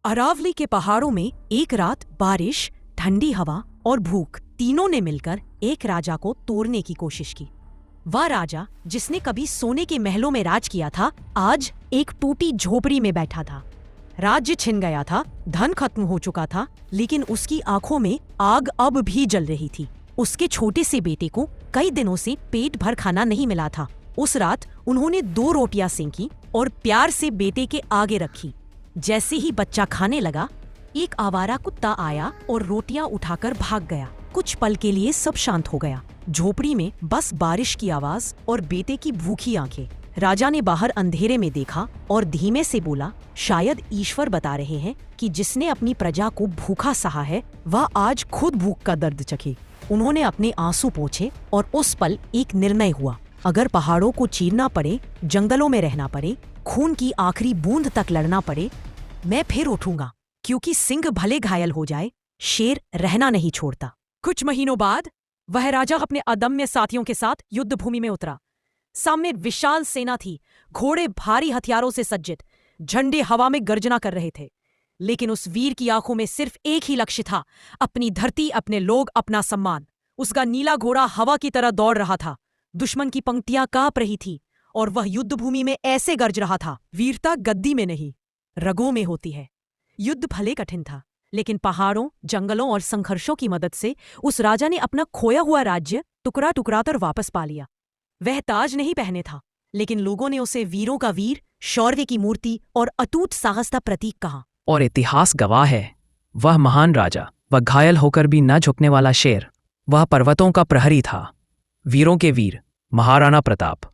अरावली के पहाड़ों में एक रात बारिश, ठंडी हवा और भूख तीनों ने मिलकर एक राजा को तोड़ने की कोशिश की। वह राजा जिसने कभी सोने के महलों में राज किया था, आज एक टूटी झोपड़ी में बैठा था। राज्य छिन गया था, धन खत्म हो चुका था, लेकिन उसकी आंखों में आग अब भी जल रही थी। उसके छोटे से बेटे को कई दिनों से पेट भर खाना नहीं मिला था। उस रात उन्होंने 2 रोटियां सेंकी और प्यार से बेटे के आगे रखी। जैसे ही बच्चा खाने लगा, एक आवारा कुत्ता आया और रोटियां उठाकर भाग गया। कुछ पल के लिए सब शांत हो गया। झोपड़ी में बस बारिश की आवाज और बेटे की भूखी आंखें। राजा ने बाहर अंधेरे में देखा और धीमे से बोला, शायद ईश्वर बता रहे हैं कि जिसने अपनी प्रजा को भूखा सहा है, वह आज खुद भूख का दर्द चखे। उन्होंने अपने आंसू पोंछे और उस पल एक निर्णय हुआ। अगर पहाड़ों को चीरना पड़े, जंगलों में रहना पड़े, खून की आखिरी बूंद तक लड़ना पड़े, मैं फिर उठूंगा, क्योंकि सिंह भले घायल हो जाए, शेर रहना नहीं छोड़ता। कुछ महीनों बाद वह राजा अपने अदम्य साथियों के साथ युद्ध भूमि में उतरा। सामने विशाल सेना थी, घोड़े भारी हथियारों से सज्जित, झंडे हवा में गर्जना कर रहे थे। लेकिन उस वीर की आंखों में सिर्फ एक ही लक्ष्य था, अपनी धरती, अपने लोग, अपना सम्मान। उसका नीला घोड़ा हवा की तरह दौड़ रहा था। दुश्मन की पंक्तियां कांप रही थी और वह युद्ध भूमि में ऐसे गर्ज रहा था, वीरता गद्दी में नहीं, रगों में होती है। युद्ध भले कठिन था, लेकिन पहाड़ों, जंगलों और संघर्षों की मदद से उस राजा ने अपना खोया हुआ राज्य टुकड़ा टुकड़ा कर वापस पा लिया। वह ताज नहीं पहने था, लेकिन लोगों ने उसे वीरों का वीर, शौर्य की मूर्ति और अटूट साहस का प्रतीक कहा। और इतिहास गवाह है, वह महान राजा, वह घायल होकर भी न झुकने वाला शेर, वह पर्वतों का प्रहरी था, वीरों के वीर, महाराणा प्रताप।